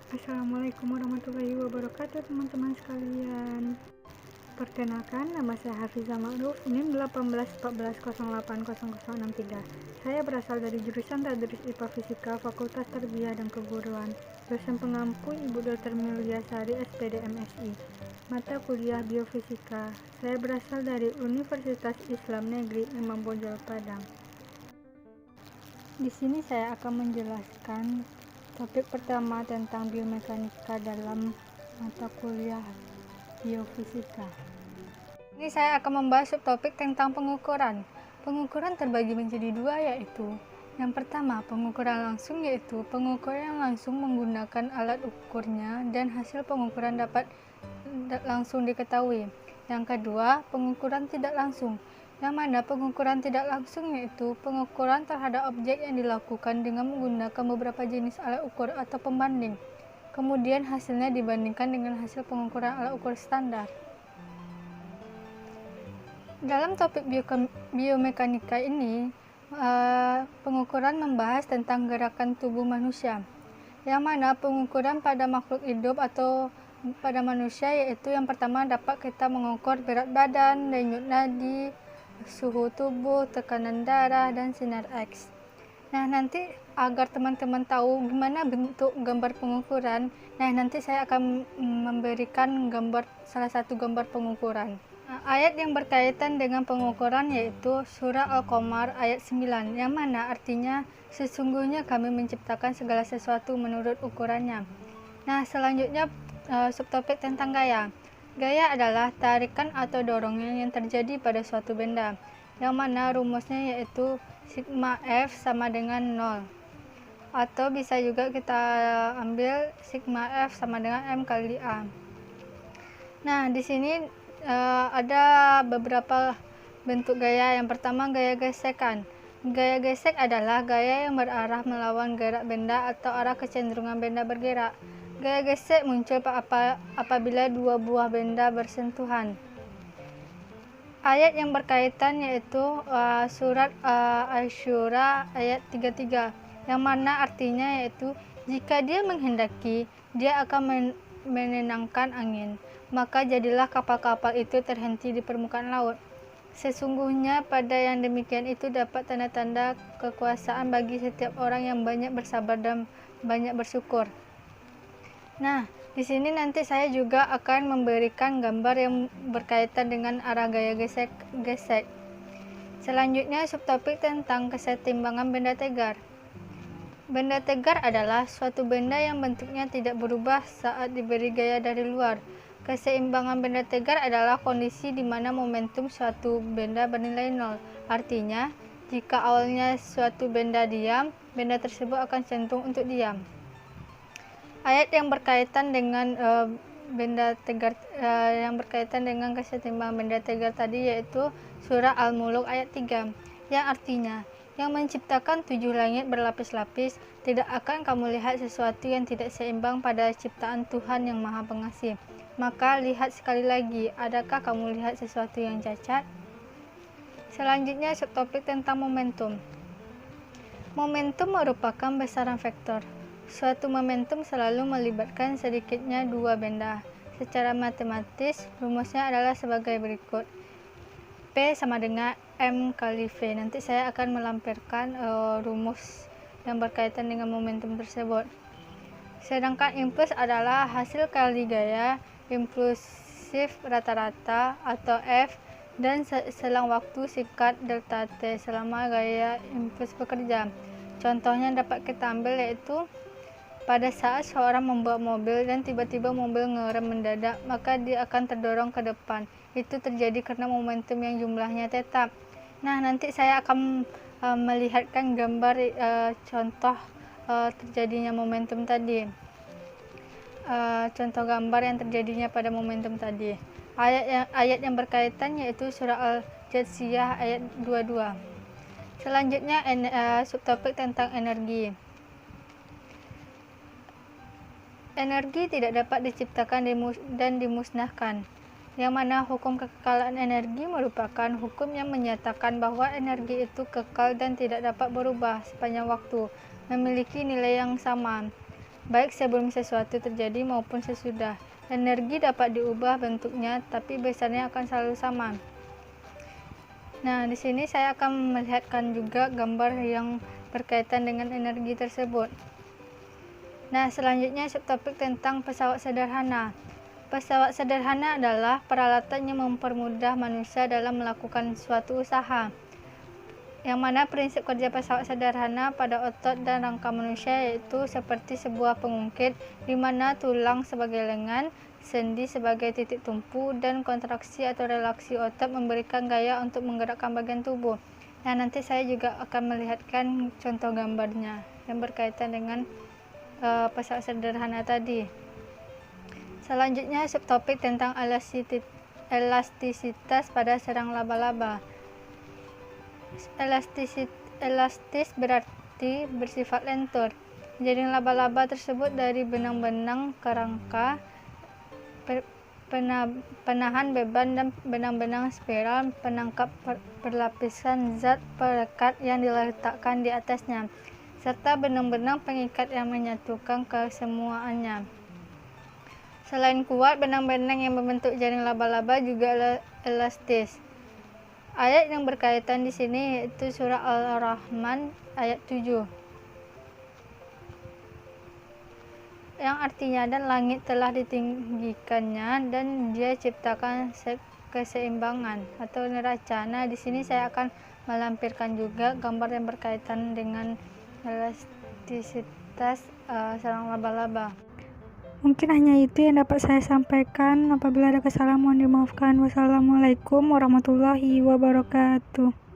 Assalamualaikum warahmatullahi wabarakatuh teman-teman sekalian. Perkenalkan, nama saya Hafizah Ma'ruf, NIM 1814080063. Saya berasal dari jurusan Tadris IPA Fisika, Fakultas Tarbiyah dan Keguruan. Dosen pengampu Ibu Dr. Milya Sari, SPD MSI. Mata kuliah Biofisika. Saya berasal dari Universitas Islam Negeri Imam Bonjol Padang. Di sini saya akan menjelaskan topik pertama tentang biomekanika dalam mata kuliah biofisika. Ini saya akan membahas subtopik tentang pengukuran. Pengukuran terbagi menjadi dua, yaitu yang pertama, pengukuran langsung, yaitu pengukuran yang langsung menggunakan alat ukurnya dan hasil pengukuran dapat langsung diketahui. Yang kedua, pengukuran tidak langsung, yang mana pengukuran tidak langsung yaitu pengukuran terhadap objek yang dilakukan dengan menggunakan beberapa jenis alat ukur atau pembanding. Kemudian hasilnya dibandingkan dengan hasil pengukuran alat ukur standar. Dalam topik biomekanika ini, pengukuran membahas tentang gerakan tubuh manusia, yang mana pengukuran pada makhluk hidup atau pada manusia yaitu yang pertama dapat kita mengukur berat badan, denyut nadi, suhu tubuh, tekanan darah, dan sinar X. Nah, nanti agar teman-teman tahu gimana bentuk gambar pengukuran, nanti saya akan memberikan salah satu gambar pengukuran. Ayat yang berkaitan dengan pengukuran yaitu surah Al-Qamar ayat 9, yang mana artinya sesungguhnya kami menciptakan segala sesuatu menurut ukurannya. Nah, selanjutnya subtopik tentang gaya. Gaya adalah tarikan atau dorongan yang terjadi pada suatu benda, yang mana rumusnya yaitu sigma F sama dengan 0. Atau bisa juga kita ambil sigma F sama dengan M kali A. Nah, di sini ada beberapa bentuk gaya. Yang pertama, gaya gesekan. Gaya gesek adalah gaya yang berarah melawan gerak benda atau arah kecenderungan benda bergerak. Gaya gesek muncul apabila dua buah benda bersentuhan. Ayat yang berkaitan yaitu surat Asy-Syura ayat 33, yang mana artinya yaitu jika dia menghendaki, dia akan menenangkan angin, maka jadilah kapal-kapal itu terhenti di permukaan laut. Sesungguhnya pada yang demikian itu dapat tanda-tanda kekuasaan bagi setiap orang yang banyak bersabar dan banyak bersyukur. Nah, di sini nanti saya juga akan memberikan gambar yang berkaitan dengan arah gaya gesek. Selanjutnya subtopik tentang kesetimbangan benda tegar. Benda tegar adalah suatu benda yang bentuknya tidak berubah saat diberi gaya dari luar. Keseimbangan benda tegar adalah kondisi di mana momentum suatu benda bernilai 0. Artinya, jika awalnya suatu benda diam, benda tersebut akan cenderung untuk diam. Ayat yang berkaitan dengan benda tegar yang berkaitan dengan kesetimbangan benda tegar tadi yaitu surah Al-Muluk ayat 3, yang artinya yang menciptakan 7 langit berlapis-lapis, tidak akan kamu lihat sesuatu yang tidak seimbang pada ciptaan Tuhan yang Maha Pengasih. Maka lihat sekali lagi, adakah kamu lihat sesuatu yang cacat? Selanjutnya subtopik tentang momentum. Momentum merupakan besaran vektor. Suatu momentum selalu melibatkan sedikitnya dua benda. Secara matematis, rumusnya adalah sebagai berikut. P sama dengan M kali V. Nanti saya akan melampirkan rumus yang berkaitan dengan momentum tersebut. Sedangkan impuls adalah hasil kali gaya impulsif rata-rata atau F dan selang waktu singkat delta T selama gaya impuls bekerja. Contohnya dapat kita ambil yaitu pada saat seorang membawa mobil dan tiba-tiba mobil ngerem mendadak, maka dia akan terdorong ke depan. Itu terjadi karena momentum yang jumlahnya tetap. Nah, nanti saya akan melihatkan gambar contoh terjadinya momentum tadi. Contoh gambar yang terjadinya pada momentum tadi. Ayat yang berkaitan yaitu surah Al-Jathiyah ayat 22. Selanjutnya subtopik tentang energi. Energi tidak dapat diciptakan dan dimusnahkan, yang mana hukum kekekalan energi merupakan hukum yang menyatakan bahwa energi itu kekal dan tidak dapat berubah sepanjang waktu, memiliki nilai yang sama. baik sebelum sesuatu terjadi maupun sesudah. Energi dapat diubah bentuknya, tapi besarnya akan selalu sama. Nah, di sini saya akan melihatkan juga gambar yang berkaitan dengan energi tersebut. Nah, selanjutnya subtopik tentang pesawat sederhana. Pesawat sederhana adalah peralatan yang mempermudah manusia dalam melakukan suatu usaha, yang mana prinsip kerja pesawat sederhana pada otot dan rangka manusia yaitu seperti sebuah pengungkit, di mana tulang sebagai lengan, sendi sebagai titik tumpu, dan kontraksi atau relaksi otot memberikan gaya untuk menggerakkan bagian tubuh. Nah, nanti saya juga akan melihatkan contoh gambarnya yang berkaitan dengan pesawat sederhana tadi. Selanjutnya subtopik tentang elastisitas pada serang laba-laba. Elastis berarti bersifat lentur. Jaring laba-laba tersebut dari benang-benang kerangka, penahan beban, dan benang-benang spiral penangkap perlapisan zat perekat yang diletakkan di atasnya, serta benang-benang pengikat yang menyatukan kesemuanya. Selain kuat, benang-benang yang membentuk jaring laba-laba juga elastis. Ayat yang berkaitan di sini yaitu surah Al-Rahman ayat 7. Yang artinya, dan langit telah ditinggikannya dan dia ciptakan keseimbangan atau neraca. Nah, di sini saya akan melampirkan juga gambar yang berkaitan dengan elastisitas sarang laba-laba. Mungkin hanya itu yang dapat saya sampaikan. Apabila ada kesalahan mohon dimaafkan. Wassalamualaikum warahmatullahi wabarakatuh.